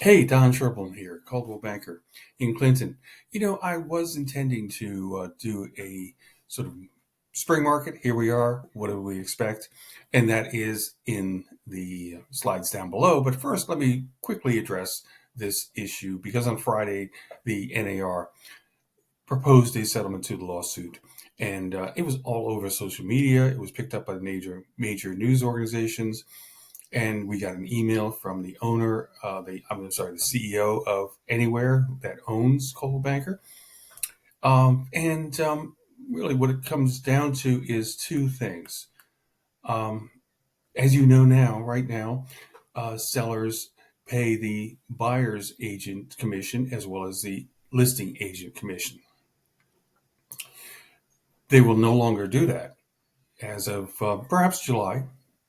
Hey, Don Sherblom here, Coldwell Banker in Clinton. I was intending to do a sort of spring market. Here we are. What do we expect? And that is in the slides down below. But first, let me quickly address this issue because on Friday, the NAR proposed a settlement to the lawsuit. And it was all over social media. It was picked up by major news organizations, and we got an email from the owner, the CEO of Anywhere that owns Coldwell Banker. And really, what it comes down to is two things. Um, as you know now, right now, sellers pay the buyer's agent commission as well as the listing agent commission. They will no longer do that as of perhaps July.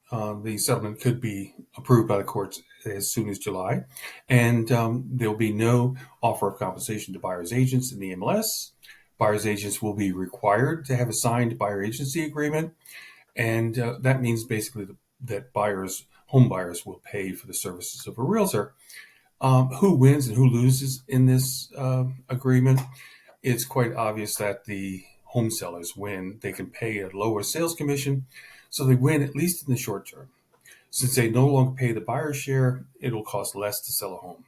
The settlement could be approved by the courts as soon as July, and there will be no offer of compensation to buyer's agents in the MLS. Buyer's agents will be required to have a signed buyer agency agreement, and that means basically that home buyers will pay for the services of a realtor. Who wins and who loses in this agreement? It's quite obvious that the home sellers win. They can pay a lower sales commission, so they win at least in the short term. Since they no longer pay the buyer's share, it'll cost less to sell a home.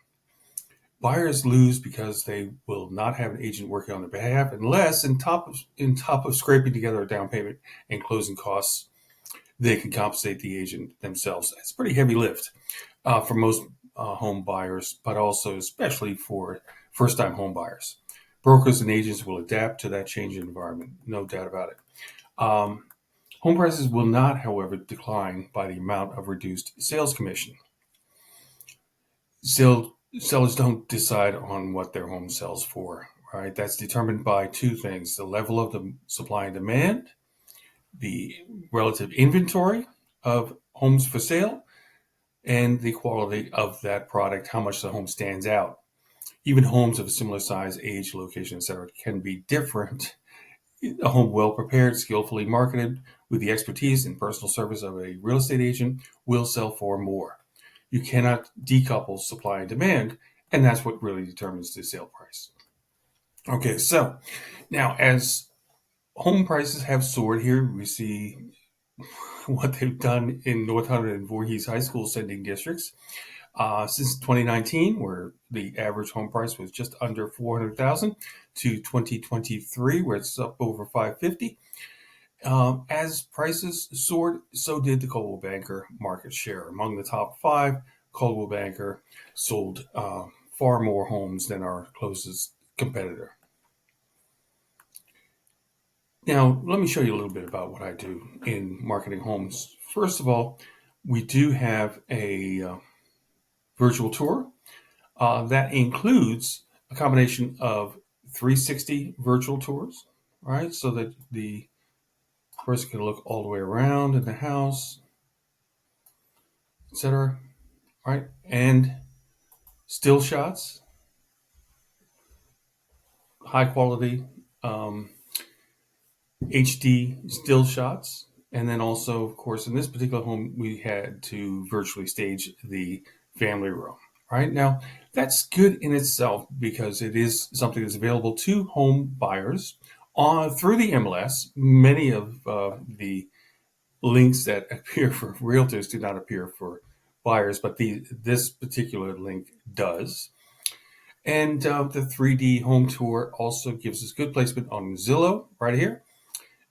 Buyers lose because they will not have an agent working on their behalf unless, in top of scraping together a down payment and closing costs, they can compensate the agent themselves. It's a pretty heavy lift for most home buyers, but also especially for first-time home buyers. Brokers and agents will adapt to that changing environment, no doubt about it. Um, Home prices will not, however, decline by the amount of reduced sales commission. Sellers don't decide on what their home sells for, right? That's determined by two things: the level of the supply and demand, the relative inventory of homes for sale, and the quality of that product, how much the home stands out. Even homes of a similar size, age, location, etc., can be different. A home well prepared, skillfully marketed, with the expertise and personal service of a real estate agent will sell for more. You cannot decouple supply and demand, and that's what really determines the sale price. Okay, so now as home prices have soared here, we see what they've done in North Hunterdon and Voorhees High School sending districts. Since 2019, where the average home price was just under 400,000, to 2023, where it's up over 550. As prices soared, so did the Coldwell Banker market share. Among the top five, Coldwell Banker sold far more homes than our closest competitor. Now, let me show you a little bit about what I do in marketing homes. First of all, we do have a virtual tour that includes a combination of 360 virtual tours, right? So that the person can look all the way around in the house, etc. Right? And still shots, high quality HD still shots. And then also, of course, in this particular home, we had to virtually stage the family room. Right now, that's good in itself because it is something that's available to home buyers through the MLS. Many of the links that appear for realtors do not appear for buyers, but this particular link does. And the 3D home tour also gives us good placement on Zillow right here.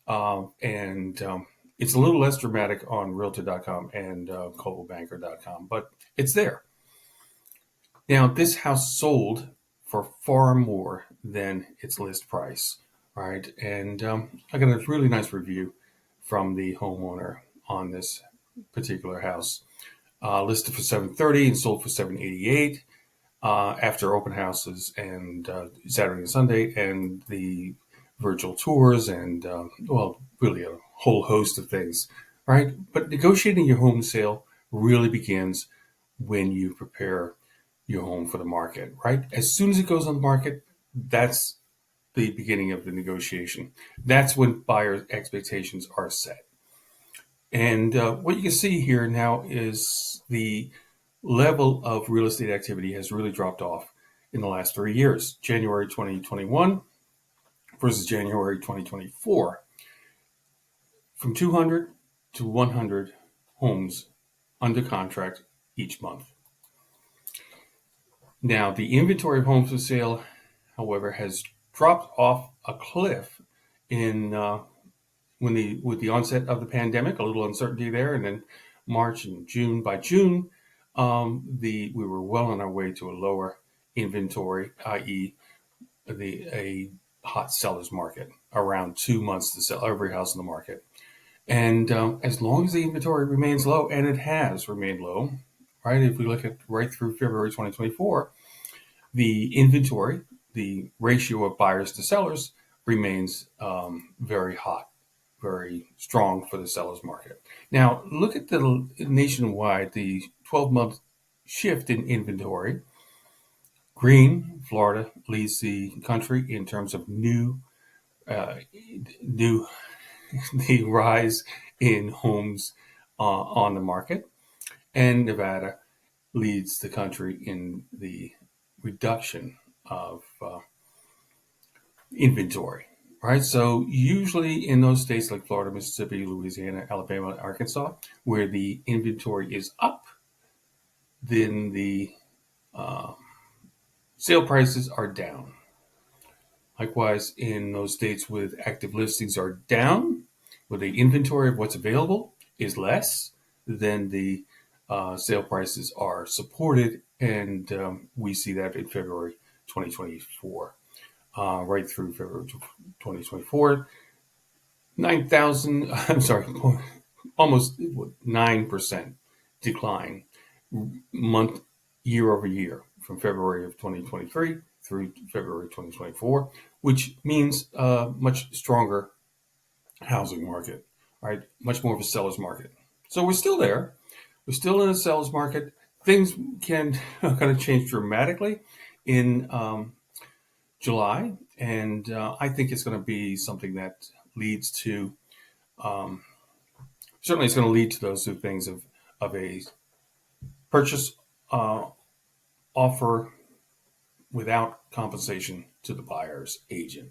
And it's a little less dramatic on Realtor.com and ColdwellBanker.com, but it's there. Now, this house sold for far more than its list price, right? And I got a really nice review from the homeowner on this particular house. Listed for $730 and sold for $788 after open houses and Saturday and Sunday, and the virtual tours, and well, really a whole host of things, right? But negotiating your home sale really begins when you prepare your home for the market, right? As soon as it goes on the market, that's the beginning of the negotiation. That's when buyer expectations are set. And what you can see here now is the level of real estate activity has really dropped off in the last 3 years. January 2021 versus January 2024, from 200 to 100 homes under contract each month. Now, the inventory of homes for sale, however, has dropped off a cliff in with the onset of the pandemic. A little uncertainty there, and then March and June. By June, we were well on our way to a lower inventory, i.e., a hot seller's market, around 2 months to sell every house in the market. And as long as the inventory remains low, and it has remained low, right? If we look at right through February 2024, the inventory, the ratio of buyers to sellers, remains very hot, very strong for the seller's market. Now, look at the nationwide, the 12-month shift in inventory. Green, Florida, leads the country in terms of the rise in homes on the market, and Nevada leads the country in the reduction of inventory. Right, so usually in those states like Florida, Mississippi, Louisiana, Alabama, Arkansas, where the inventory is up, then the sale prices are down. Likewise, in those states with active listings are down, where the inventory of what's available is less, then the sale prices are supported, and we see that in February 2024, right through February 2024. 9,000, I'm sorry, almost 9% decline month year over year from February of 2023 through February 2024, which means a much stronger housing market, right? Much more of a seller's market. So we're still there. We're still in a seller's market. Things can kind of change dramatically in July, and I think it's going to be something that leads to, certainly it's going to lead to those two things of a purchase offer without compensation to the buyer's agent.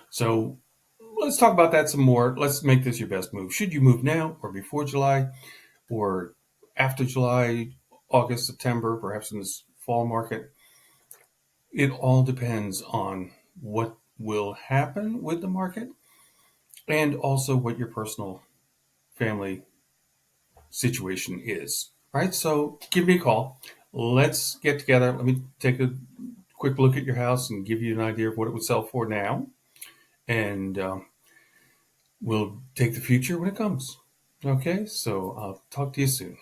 So let's talk about that some more. Let's make this your best move. Should you move now or before July or after July, August, September, perhaps in this fall market? It all depends on what will happen with the market and also what your personal family situation is, right? So give me a call. Let's get together. Let me take a quick look at your house and give you an idea of what it would sell for now. And we'll take the future when it comes. Okay, so I'll talk to you soon.